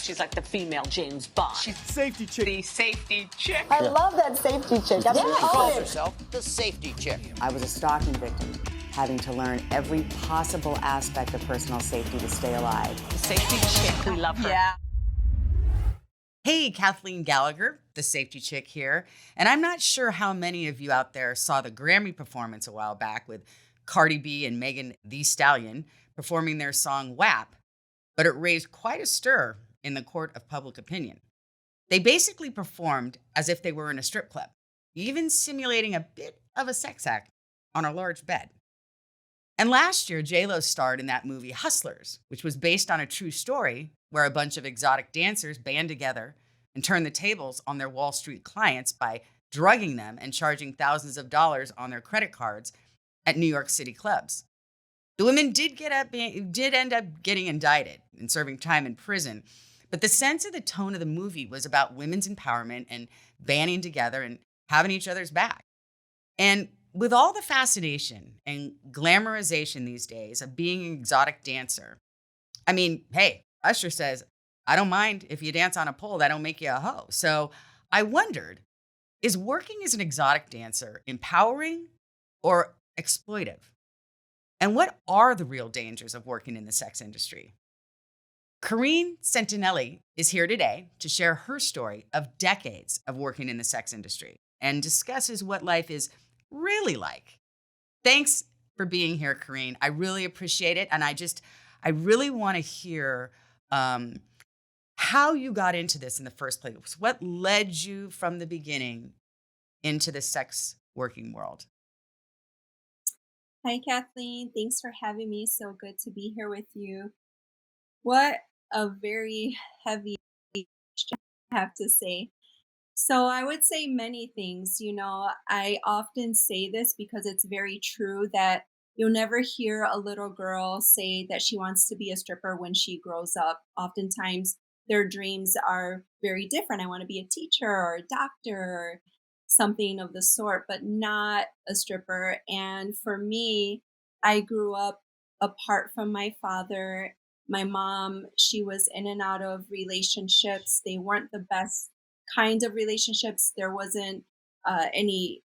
She's like the female James Bond. She's safety chick. The safety chick. I love that safety chick. That's She what calls herself the safety chick. I was a stalking victim, having to learn every possible aspect of personal safety to stay alive. The safety chick. We love her. Yeah. Hey, Kathleen Gallagher, the safety chick here. And I'm not sure how many of you out there saw the Grammy performance a while back with Cardi B and Megan Thee Stallion performing their song WAP, but it raised quite a stir in the court of public opinion. They basically performed as if they were in a strip club, even simulating a bit of a sex act on a large bed. And last year, J-Lo starred in that movie Hustlers, which was based on a true story where a bunch of exotic dancers band together and turned the tables on their Wall Street clients by drugging them and charging thousands of dollars on their credit cards at New York City clubs. The women did end up getting indicted and serving time in prison, but the sense of the tone of the movie was about women's empowerment and banding together and having each other's back. And with all the fascination and glamorization these days of being an exotic dancer, I mean, hey, Usher says, I don't mind if you dance on a pole, that don't make you a hoe. So I wondered, is working as an exotic dancer empowering or exploitive? And what are the real dangers of working in the sex industry? Corrinne Santinelli is here today to share her story of decades of working in the sex industry and discusses what life is really like. Thanks for being here, Corrine. I really appreciate it. And I really want to hear how you got into this in the first place. What led you from the beginning into the sex working world? Hi, Kathleen. Thanks for having me. So good to be here with you. What a very heavy question, I have to say. So I would say many things. I often say this because it's very true that you'll never hear a little girl say that she wants to be a stripper when she grows up. Oftentimes, their dreams are very different. I want to be a teacher or a doctor or something of the sort, but not a stripper. And for me, I grew up apart from my father. My mom, she was in and out of relationships. They weren't the best kind of relationships. There wasn't any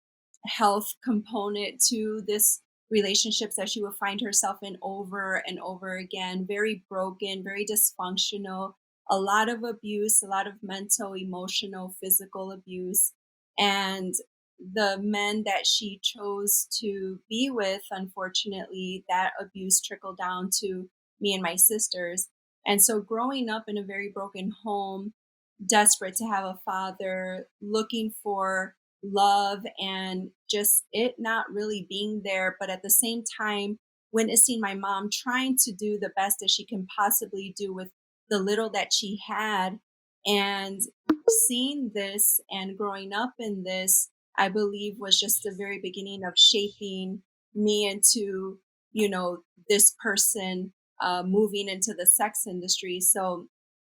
health component to this relationships that she would find herself in over and over again. Very broken, very dysfunctional, a lot of abuse, a lot of mental, emotional, physical abuse. And the men that she chose to be with, unfortunately, that abuse trickled down to me and my sisters. And so growing up in a very broken home, desperate to have a father, looking for love and just it not really being there, but at the same time witnessing my mom trying to do the best that she can possibly do with the little that she had, and seeing this and growing up in this, I believe was just the very beginning of shaping me into, this person moving into the sex industry. So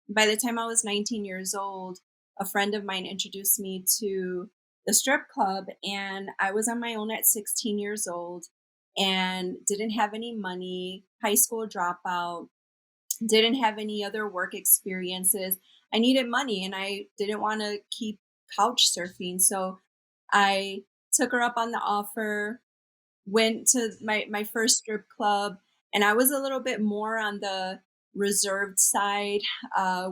by the time I was 19 years old, a friend of mine introduced me to the strip club, and I was on my own at 16 years old and didn't have any money, high school dropout, didn't have any other work experiences. I needed money and I didn't want to keep couch surfing. So I took her up on the offer, went to my first strip club, and I was a little bit more on the reserved side. I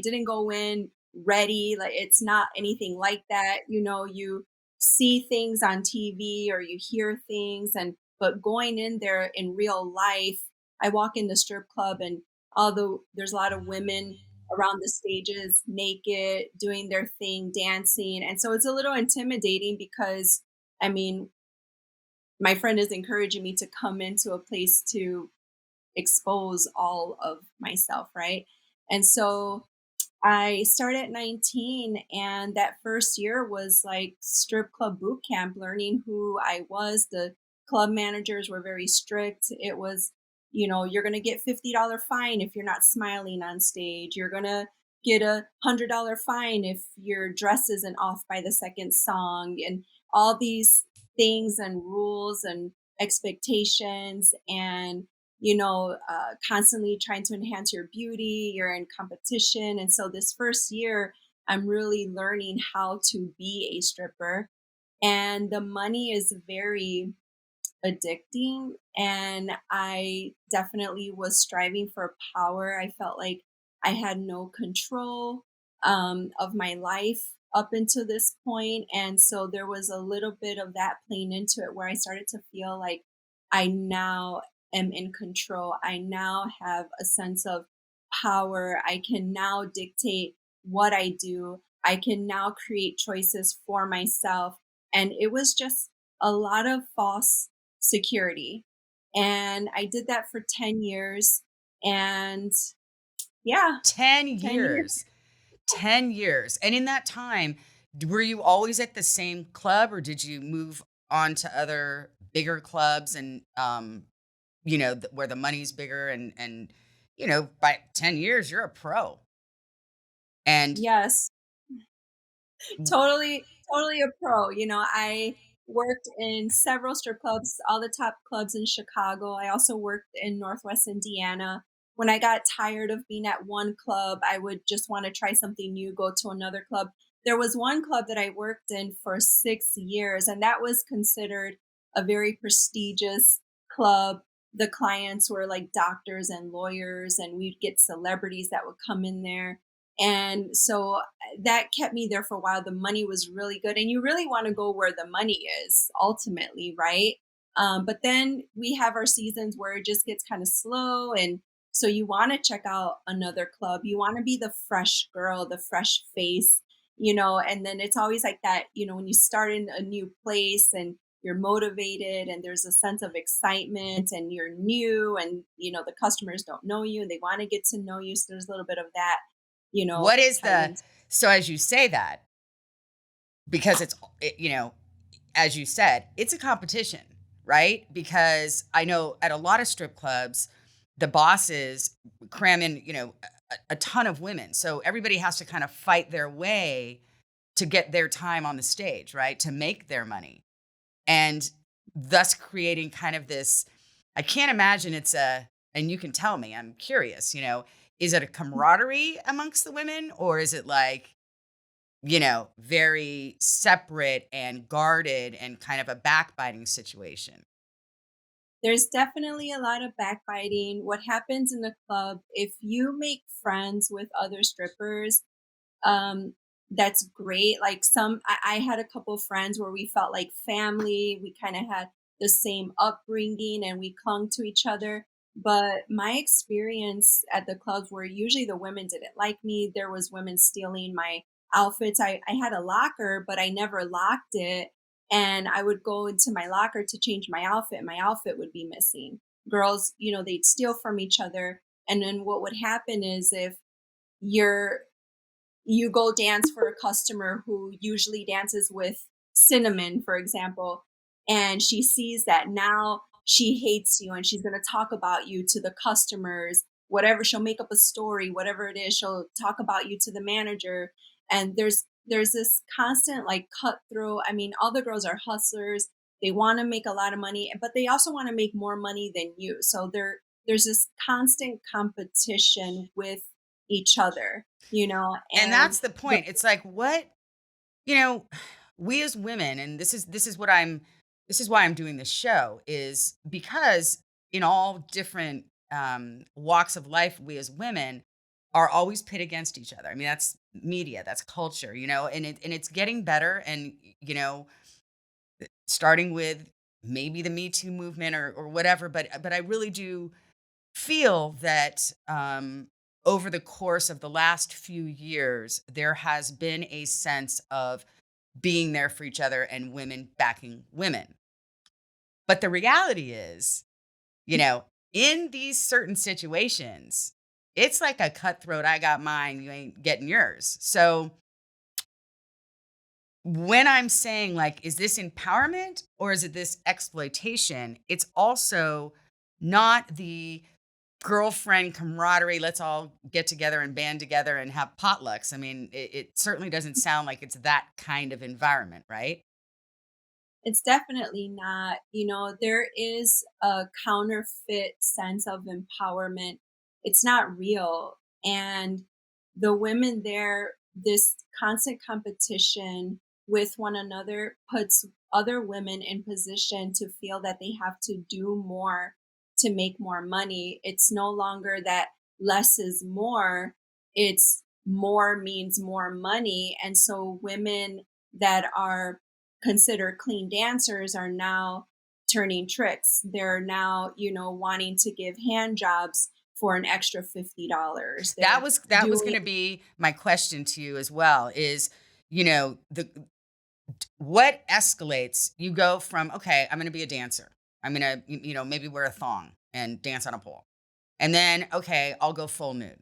didn't go in ready. Like, it's not anything like that. You see things on TV or you hear things, but going in there in real life, I walk in the strip club, and although there's a lot of women around the stages naked, doing their thing, dancing. And so it's a little intimidating because, my friend is encouraging me to come into a place to expose all of myself, right? And so I started at 19, and that first year was like strip club boot camp, learning who I was. The club managers were very strict. It was, you're going to get $50 fine if you're not smiling on stage. You're going to get $100 fine if your dress isn't off by the second song, and all these things and rules and expectations. And constantly trying to enhance your beauty, you're in competition. And so this first year, I'm really learning how to be a stripper. And the money is very addicting, and I definitely was striving for power. I felt like I had no control of my life up until this point, and so there was a little bit of that playing into it where I started to feel like I now am in control. I now have a sense of power. I can now dictate what I do. I can now create choices for myself. And it was just a lot of false security. And I did that for 10 years. And yeah, 10 10 years. years. 10 years. And in that time, were you always at the same club, or did you move on to other bigger clubs and, where the money's bigger and, by 10 years, you're a pro. And Yes, totally a pro. I worked in several strip clubs, all the top clubs in Chicago. I also worked in Northwest Indiana. When I got tired of being at one club, I would just want to try something new, go to another club. There was one club that I worked in for 6 years, and that was considered a very prestigious club. The clients were like doctors and lawyers, and we'd get celebrities that would come in there. And so that kept me there for a while. The money was really good, and you really want to go where the money is ultimately, right? But then we have our seasons where it just gets kind of slow, and so you want to check out another club. You want to be the fresh girl, the fresh face, and then it's always like that, when you start in a new place and you're motivated and there's a sense of excitement and you're new, and the customers don't know you and they want to get to know you. So there's a little bit of that, what is tied the, into. so as you say that, because as you said, it's a competition, right? Because I know at a lot of strip clubs, the bosses cram in, a ton of women. So everybody has to kind of fight their way to get their time on the stage, right? To make their money. And thus creating kind of this, I can't imagine and you can tell me, I'm curious, is it a camaraderie amongst the women, or is it like, very separate and guarded and kind of a backbiting situation? There's definitely a lot of backbiting. What happens in the club, if you make friends with other strippers, um, that's great. Like I had a couple friends where we felt like family. We kind of had the same upbringing and we clung to each other. But my experience at the clubs were usually the women didn't like me. There was women stealing my outfits. I had a locker, but I never locked it. And I would go into my locker to change my outfit. My outfit would be missing. Girls, they'd steal from each other. And then what would happen is if you're you go dance for a customer who usually dances with Cinnamon, for example, and she sees that now she hates you and she's going to talk about you to the customers, whatever. She'll make up a story, whatever it is, she'll talk about you to the manager. And there's this constant like cutthroat. I mean, all the girls are hustlers. They want to make a lot of money, but they also want to make more money than you. So there's this constant competition with each other, And and that's the the, point. It's like, what, you know, we as women, and this is why I'm doing this show, is because in all different walks of life, we as women are always pit against each other. I mean, that's media, that's culture, and it's getting better. And starting with maybe the Me Too movement or whatever, but I really do feel that over the course of the last few years, there has been a sense of being there for each other and women backing women. But the reality is, in these certain situations, it's like a cutthroat. I got mine, you ain't getting yours. So when I'm saying, like, is this empowerment or is it this exploitation? It's also not the girlfriend camaraderie. Let's all get together and band together and have potlucks. I mean, it certainly doesn't sound like it's that kind of environment, right? It's definitely not. There is a counterfeit sense of empowerment. It's not real. And the women there, this constant competition with one another puts other women in position to feel that they have to do more to make more money. It's no longer that less is more, it's more means more money. And so women that are considered clean dancers are now turning tricks. They're now, wanting to give hand jobs for an extra $50. That They're was going doing to be my question to you as well. Is the what escalates? You go from, okay, I'm going to be a dancer. I'm going to maybe wear a thong and dance on a pole, and then okay, I'll go full nude.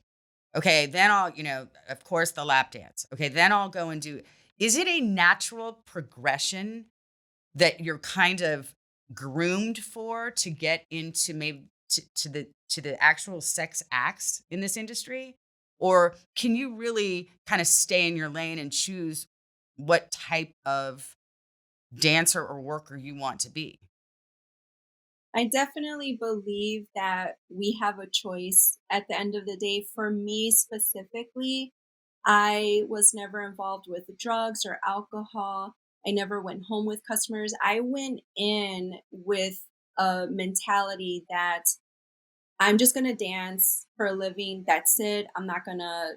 Okay, then I'll of course the lap dance. Okay, then I'll go and do. Is it a natural progression that you're kind of groomed for to get into maybe to the actual sex acts in this industry? Or can you really kind of stay in your lane and choose what type of dancer or worker you want to be? I definitely believe that we have a choice at the end of the day. For me specifically, I was never involved with drugs or alcohol. I never went home with customers. I went in with a mentality that I'm just going to dance for a living. That's it. I'm not going to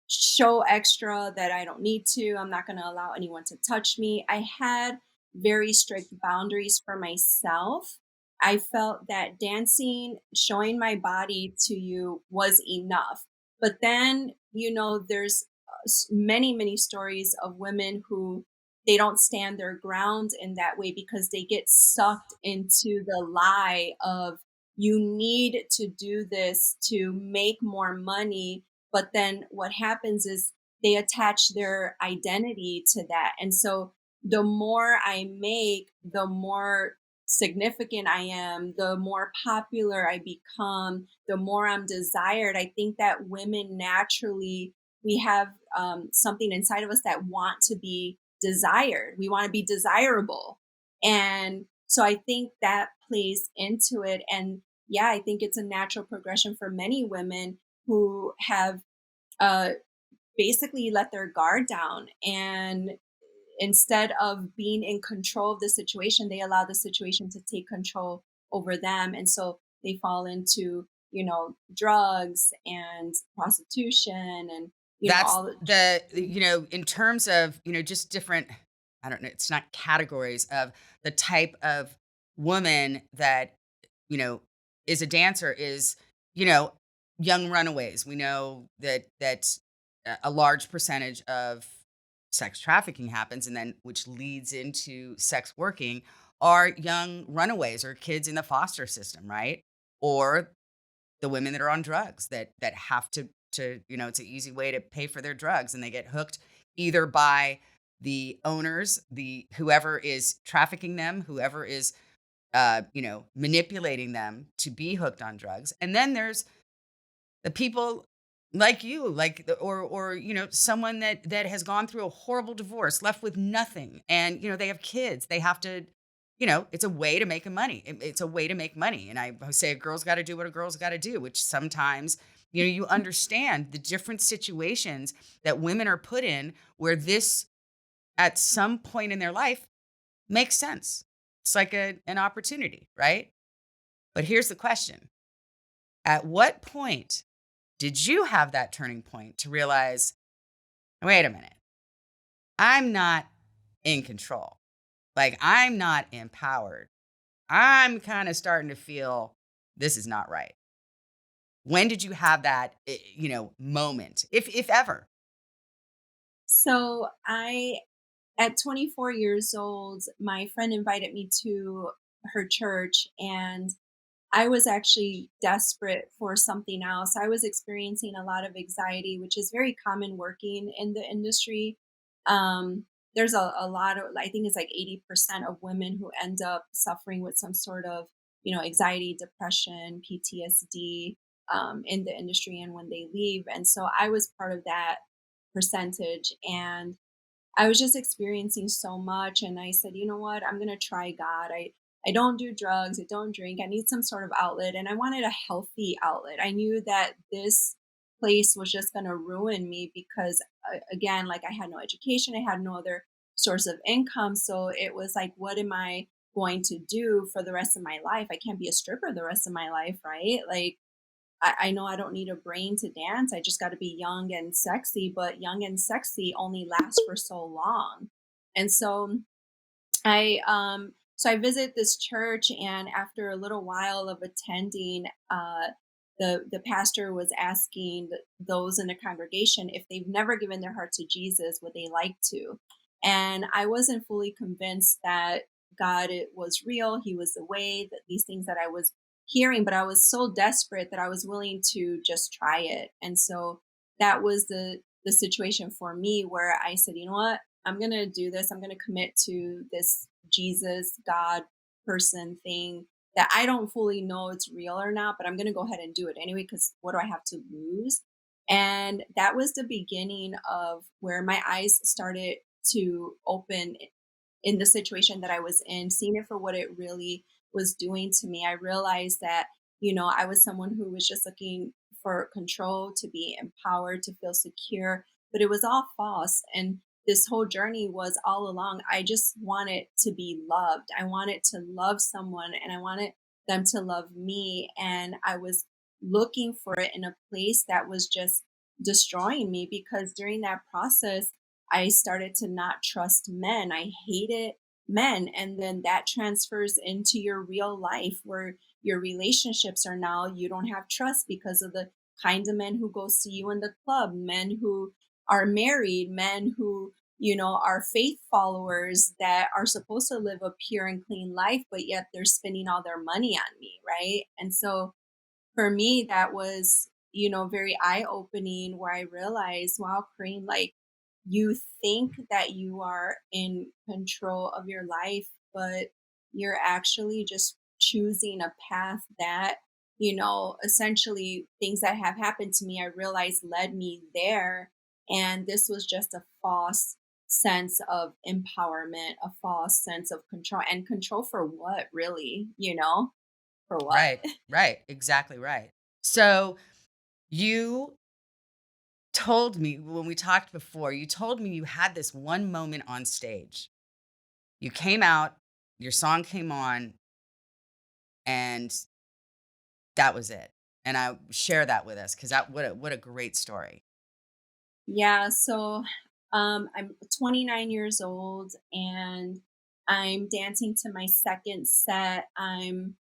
show extra that I don't need to. I'm not going to allow anyone to touch me. I had very strict boundaries for myself. I felt that dancing, showing my body to you was enough. But then, there's many, many stories of women who they don't stand their ground in that way because they get sucked into the lie of you need to do this to make more money, but then what happens is they attach their identity to that. And so the more I make, the more significant I am, the more popular I become, the more I'm desired. I think that women naturally, we have something inside of us that want to be desired. We want to be desirable. And so I think that plays into it. And yeah, I think it's a natural progression for many women who have uh, basically let their guard down. And instead of being in control of the situation, they allow the situation to take control over them. And so they fall into, drugs and prostitution and, That's all. in terms of, just different, I don't know, it's not categories of the type of woman that, you know, is a dancer is, you know, young runaways. We know that a large percentage of sex trafficking happens, and then which leads into sex working are young runaways or kids in the foster system, right? Or the women that are on drugs that have to it's an easy way to pay for their drugs, and they get hooked either by the owners, the whoever is trafficking them, whoever is manipulating them to be hooked on drugs. And then there's the people like you, or someone that has gone through a horrible divorce, left with nothing, and they have kids. They have to, it's a way to make money. It's a way to make money. And I say a girl's got to do what a girl's got to do, which sometimes you understand the different situations that women are put in where this at some point in their life makes sense. It's like an opportunity, right? But here's the question. At what point did you have that turning point to realize, wait a minute, I'm not in control. Like, I'm not empowered. I'm kind of starting to feel this is not right. When did you have that, moment, if ever? So at 24 years old, my friend invited me to her church, and I was actually desperate for something else. I was experiencing a lot of anxiety, which is very common working in the industry. There's a lot of, I think it's like 80% of women who end up suffering with some sort of, anxiety, depression, PTSD in the industry and when they leave. And so I was part of that percentage. And I was just experiencing so much, and I said, "You know what? I'm gonna try God. I don't do drugs. I don't drink. I need some sort of outlet, and I wanted a healthy outlet. I knew that this place was just gonna ruin me because, again, like I had no education, I had no other source of income, so it was like, what am I going to do for the rest of my life? I can't be a stripper the rest of my life, right? Like I know I don't need a brain to dance. I just got to be young and sexy, but young and sexy only lasts for so long. And so I visit this church, and after a little while of attending, the pastor was asking those in the congregation if they've never given their heart to Jesus, would they like to? And I wasn't fully convinced that God was real. He was the way, that these things that I was hearing, but I was so desperate that I was willing to just try it. And so that was the situation for me where I said, you know what? I'm going to do this. I'm going to commit to this Jesus, God person thing that I don't fully know it's real or not, but I'm going to go ahead and do it anyway because what do I have to lose? And that was the beginning of where my eyes started to open in the situation that I was in, seeing it for what it really was doing to me. I realized that, I was someone who was just looking for control, to be empowered, to feel secure, but it was all false. And this whole journey was all along, I just wanted to be loved. I wanted to love someone, and I wanted them to love me. And I was looking for it in a place that was just destroying me, because during that process, I started to not trust men. I hated men. And then that transfers into your real life, where your relationships are now, you don't have trust because of the kinds of men who go see you in the club, men who are married, men who, are faith followers that are supposed to live a pure and clean life, but yet they're spending all their money on me. Right. And so for me, that was, very eye opening, where I realized, wow, Corrine, like, you think that you are in control of your life, but you're actually just choosing a path that, essentially things that have happened to me, I realized led me there. And this was just a false sense of empowerment, a false sense of control. And control for what, really? For what? Right, right, exactly right. So you told me when we talked before, you told me you had this one moment on stage. You came out, your song came on, and that was it. And I share that with us because that what a great story. Yeah, so I'm 29 years old, and I'm dancing to my second set. I'm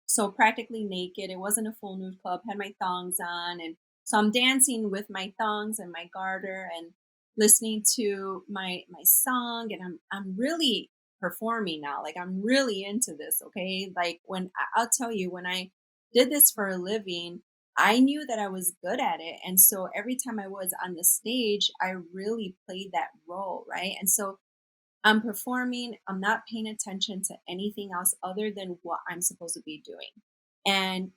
so practically naked. It wasn't a full nude club, had my thongs on. And so I'm dancing with my thongs and my garter and listening to my song. And I'm really performing now. Like, I'm really into this. Okay. Like, I'll tell you, when I did this for a living, I knew that I was good at it. And so every time I was on the stage, I really played that role. Right. And so I'm performing, I'm not paying attention to anything else other than what I'm supposed to be doing. And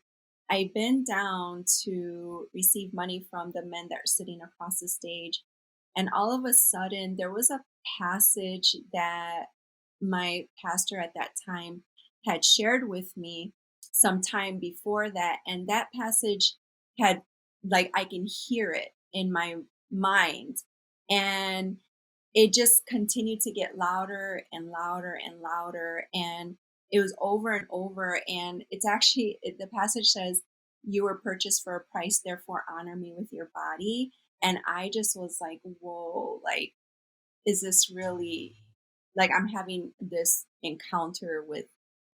I bend down to receive money from the men that are sitting across the stage. And all of a sudden, there was a passage that my pastor at that time had shared with me some time before that. And that passage had, like, I can hear it in my mind. And it just continued to get louder and louder and louder. And it was over and over. And it's actually, the passage says, "You were purchased for a price, therefore honor me with your body." And I just was like, whoa, like, is this really, like, I'm having this encounter with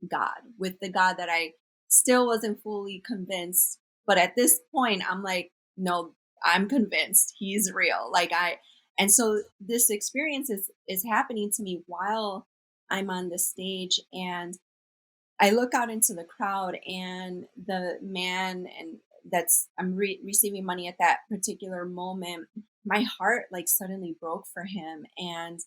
God, with the God that I still wasn't fully convinced. But at this point, I'm like, no, I'm convinced he's real. And so this experience is happening to me while I'm on the stage. And I look out into the crowd, and the man, and I'm receiving money at that particular moment. My heart, like, suddenly broke for him. And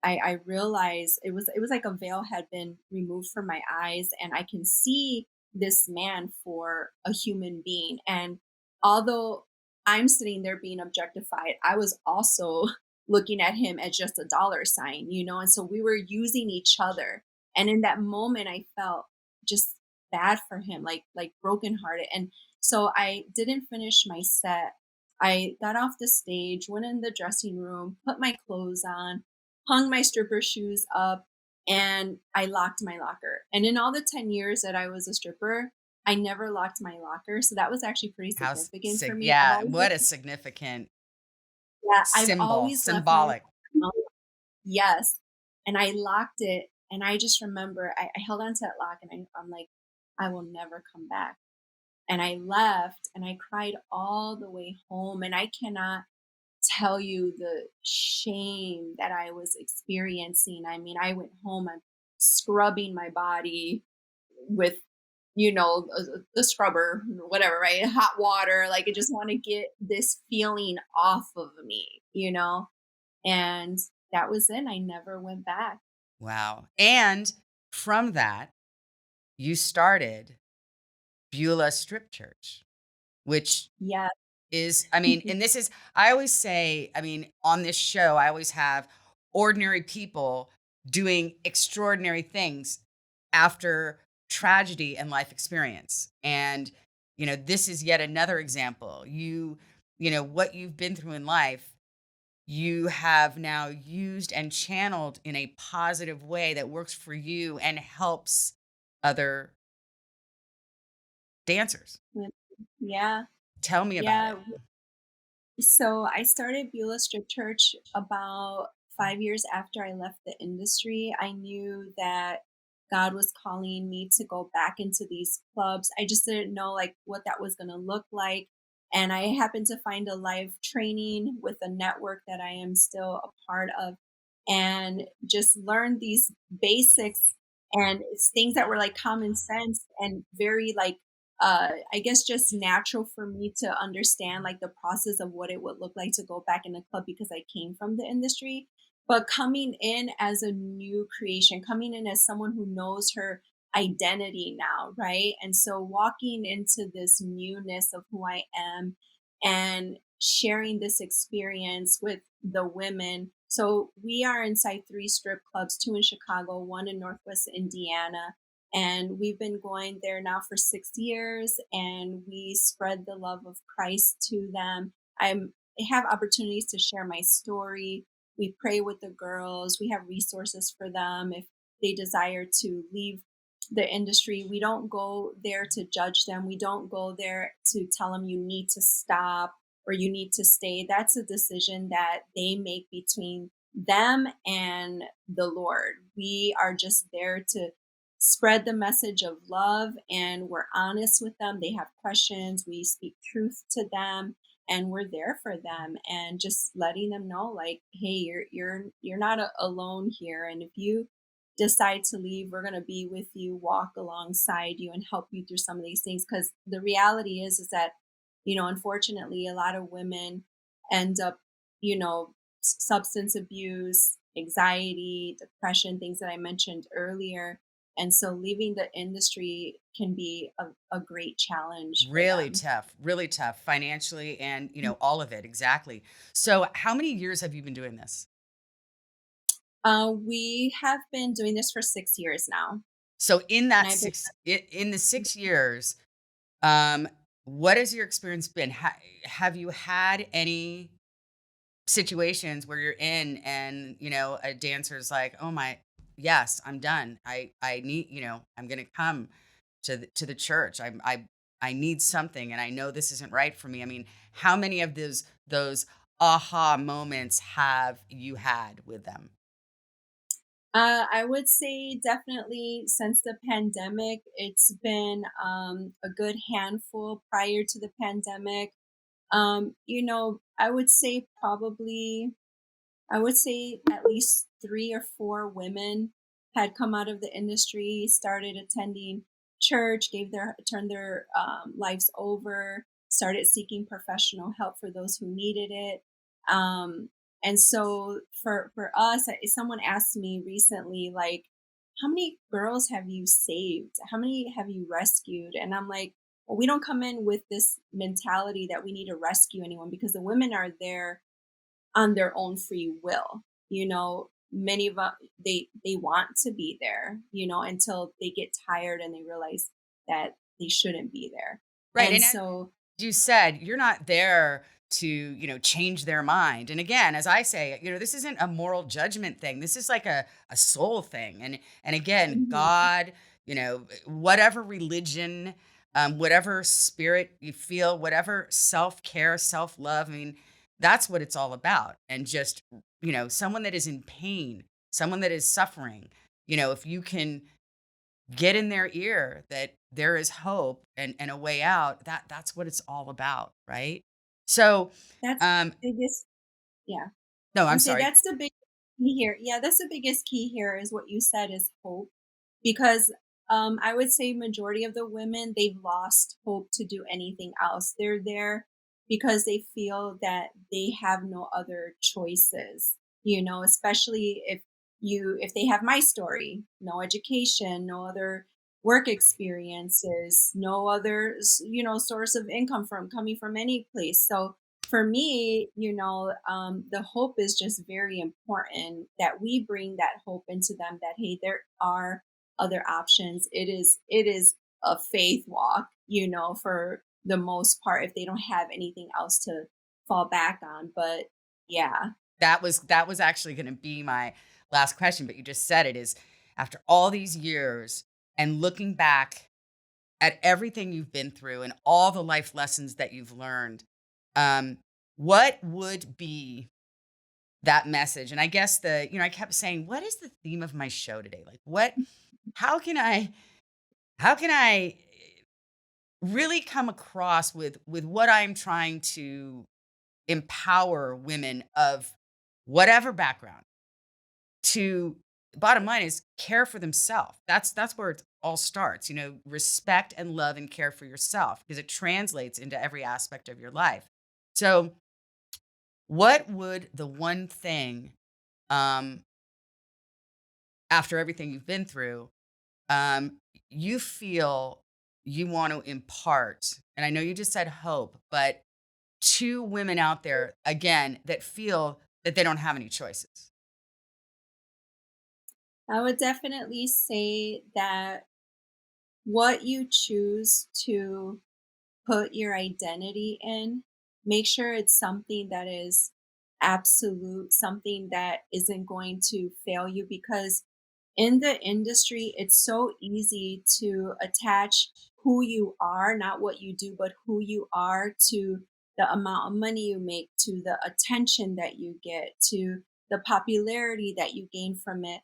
I realized it was like a veil had been removed from my eyes, and I can see this man for a human being. And although I'm sitting there being objectified, I was also looking at him as just a dollar sign, and so we were using each other. And in that moment, I felt just bad for him, like brokenhearted. And so I didn't finish my set. I got off the stage, went in the dressing room, put my clothes on, hung my stripper shoes up, and I locked my locker. And in all the 10 years that I was a stripper, I never locked my locker. So that was actually pretty significant for me. Yeah, what a significant Yeah, I've always left my symbolic. yes. And I locked it, and I just remember I held on to that lock, and I'm like, I will never come back. And I left, and I cried all the way home, and I cannot tell you the shame that I was experiencing. I mean, I went home, I'm scrubbing my body with, the scrubber, whatever, right? Hot water. Like, I just want to get this feeling off of me. And that was it. I never went back. Wow. And from that, you started Beulah Strip Church, which Yeah. is, I mean, and this is, I always say, I mean, on this show, I always have ordinary people doing extraordinary things after tragedy and life experience. And, this is yet another example. What you've been through in life, you have now used and channeled in a positive way that works for you and helps other dancers. Yeah. Tell me about Yeah. it. So I started Beulah Strip Church about 5 years after I left the industry. I knew that God was calling me to go back into these clubs. I just didn't know like what that was going to look like. And I happened to find a live training with a network that I am still a part of, and just learned these basics, and it's things that were like common sense and very like I guess just natural for me to understand like the process of what it would look like to go back in a club because I came from the industry. But coming in as a new creation, coming in as someone who knows her identity now, right? And so walking into this newness of who I am and sharing this experience with the women. So we are inside 3 strip clubs, 2 in Chicago, 1 in Northwest Indiana, and we've been going there now for 6 years, and we spread the love of Christ to them. I have opportunities to share my story. We pray with the girls. We have resources for them if they desire to leave the industry. We don't go there to judge them. We don't go there to tell them you need to stop or you need to stay. That's a decision that they make between them and the Lord. We are just there to spread the message of love, and we're honest with them. They have questions, we speak truth to them, and we're there for them, and just letting them know like, hey, you're not alone here, and if you decide to leave, we're going to be with you, walk alongside you, and help you through some of these things. Because the reality is that unfortunately a lot of women end up, substance abuse, anxiety, depression, things that I mentioned earlier. And so leaving the industry can be a great challenge for them. Really tough financially and, all of it. Exactly. So how many years have you been doing this? We have been doing this for 6 years now. So in And that I've been, in the 6 years, what has your experience been? Have you had any situations where you're in and, a dancer's like, oh my, yes, I'm done. I need, I'm going to come to the church. I need something and I know this isn't right for me. I mean, how many of those aha moments have you had with them? I would say definitely since the pandemic, it's been a good handful prior to the pandemic. I would say probably I would say at least 3 or 4 women had come out of the industry, started attending church, turned their lives over, started seeking professional help for those who needed it. Um, and so for us, someone asked me recently, like, how many girls have you saved? How many have you rescued? And I'm like, well, we don't come in with this mentality that we need to rescue anyone because the women are there on their own free will. Many of they want to be there, until they get tired and they realize that they shouldn't be there. Right. And And as so you said, you're not there to, change their mind. And again, as I say, this isn't a moral judgment thing. This is like a soul thing. And again, Mhm. God, whatever religion, whatever spirit you feel, whatever self-care, self-love, I mean, that's what it's all about. And just, someone that is in pain, someone that is suffering, if you can get in their ear that there is hope and a way out, that's what it's all about, right? So, That's um, the biggest. Yeah. no, I'm And say sorry. that's the big key here. Yeah, that's the biggest key here is what you said is hope. Because I would say majority of the women, they've lost hope to do anything else. They're there because they feel that they have no other choices, especially if they have my story, no education, no other work experiences, no other source of income from coming from any place. So for me, the hope is just very important that we bring that hope into them that, hey, there are other options. It is a faith walk, for the most part, if they don't have anything else to fall back on. But yeah. That was actually going to be my last question, but you just said it is after all these years and looking back at everything you've been through and all the life lessons that you've learned, um, what would be that message? And I guess I kept saying, what is the theme of my show today? Like how can I, how can I really come across with what I'm trying to empower women of whatever background to bottom line is care for themselves. That's where it all starts, respect and love and care for yourself because it translates into every aspect of your life. So, what would the one thing um after everything you've been through um you feel you want to impart? And I know you just said hope, but to women out there again that feel that they don't have any choices. I would definitely say that what you choose to put your identity in, make sure it's something that is absolute, something that isn't going to fail you. Because in the industry, it's so easy to attach who you are, not what you do, but who you are to the amount of money you make, to the attention that you get, to the popularity that you gain from it.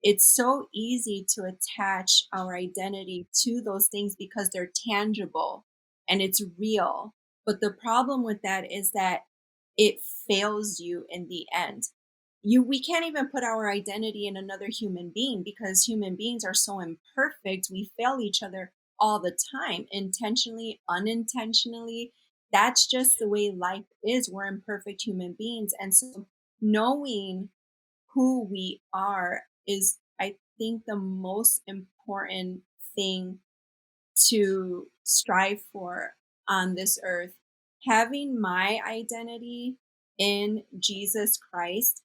It's so easy to attach our identity to those things because they're tangible and it's real. But the problem with that is that it fails you in the end. We can't even put our identity in another human being because human beings are so imperfect. We fail each other all the time, intentionally, unintentionally. That's just the way life is. We're imperfect human beings. And so knowing who we are is, I think, the most important thing to strive for on this earth. Having my identity in Jesus Christ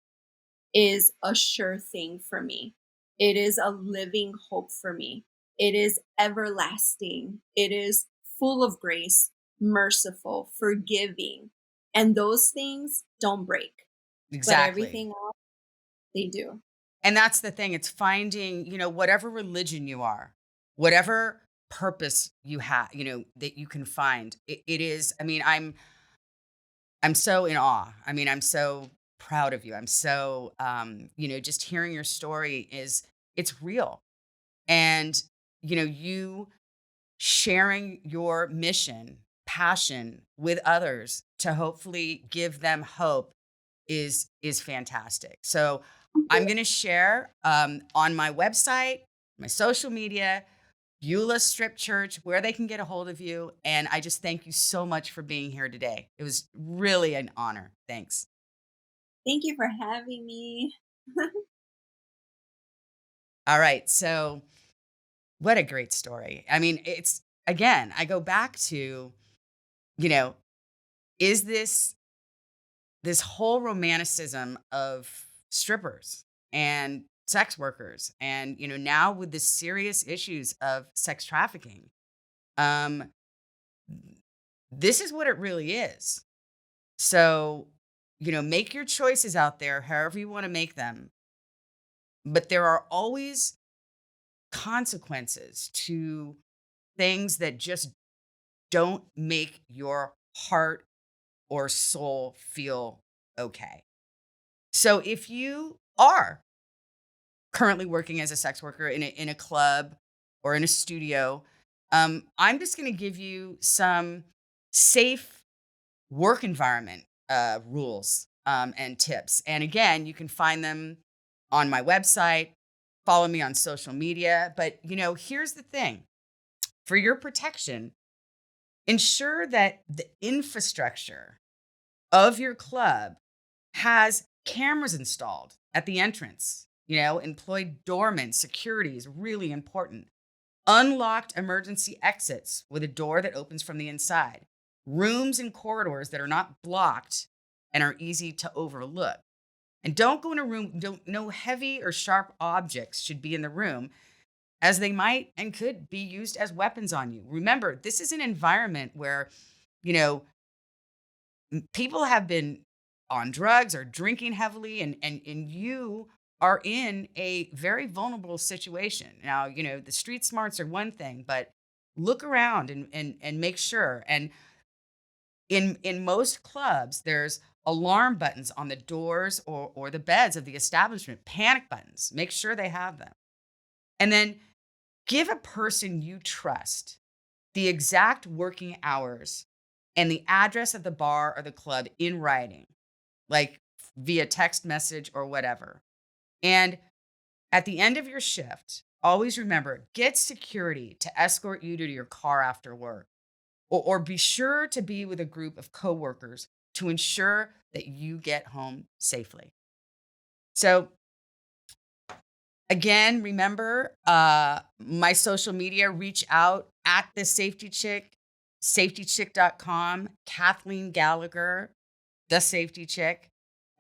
is a sure thing for me. It is a living hope for me. It is everlasting. It is full of grace, merciful, forgiving. And those things don't break, but Exactly. everything else, they do. And that's the thing. It's finding, whatever religion you are, whatever purpose you have, that you can find. It is, I mean, I'm so in awe. I mean, I'm so proud of you. I'm so just hearing your story is it's real. And, you sharing your mission, passion with others to hopefully give them hope is fantastic. So I'm going to share on my website, my social media, Beulah Strip Church, where they can get a hold of you. And I just thank you so much for being here today. It was really an honor. Thanks. Thank you for having me. All right. So, what a great story. I mean, it's again, I go back to, you know, is this this whole romanticism of strippers and sex workers, and now with the serious issues of sex trafficking, this is what it really is. So, make your choices out there however you want to make them, but there are always consequences to things that just don't make your heart or soul feel okay. So if you are currently working as a sex worker in a club or in a studio, I'm just going to give you some safe work environment rules and tips. And again, you can find them on my website. Follow me on social media. But, here's the thing. For your protection, ensure that the infrastructure of your club has cameras installed at the entrance. Employ doormen. Security is really important. Unlocked emergency exits with a door that opens from the inside. Rooms and corridors that are not blocked and are easy to overlook. And don't go in a room, no heavy or sharp objects should be in the room, as they might and could be used as weapons on you. Remember, this is an environment where, people have been on drugs or drinking heavily, and you are in a very vulnerable situation. Now, the street smarts are one thing, but look around and make sure. And in most clubs, there's alarm buttons on the doors or the beds of the establishment, panic buttons. Make sure they have them. And then give a person you trust the exact working hours and the address of the bar or the club in writing, like via text message or whatever. And at the end of your shift, always remember, get security to escort you to your car after work, or be sure to be with a group of coworkers to ensure that you get home safely. So again, remember my social media, reach out at the Safety Chick, safetychick.com, Kathleen Gallagher, the Safety Chick.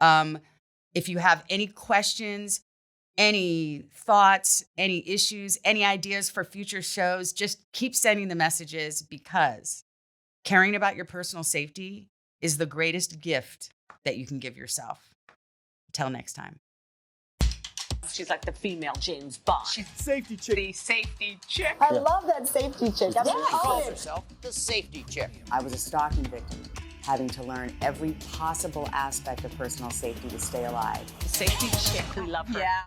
If you have any questions, any thoughts, any issues, any ideas for future shows, just keep sending the messages, because caring about your personal safety is the greatest gift that you can give yourself. Until next time. She's like the female James Bond. She's the safety chick. The safety chick. I love that safety chick. I'm She gonna calls own it. herself the safety chick. I was a stalking victim, having to learn every possible aspect of personal safety to stay alive. The safety chick. We love her. Yeah.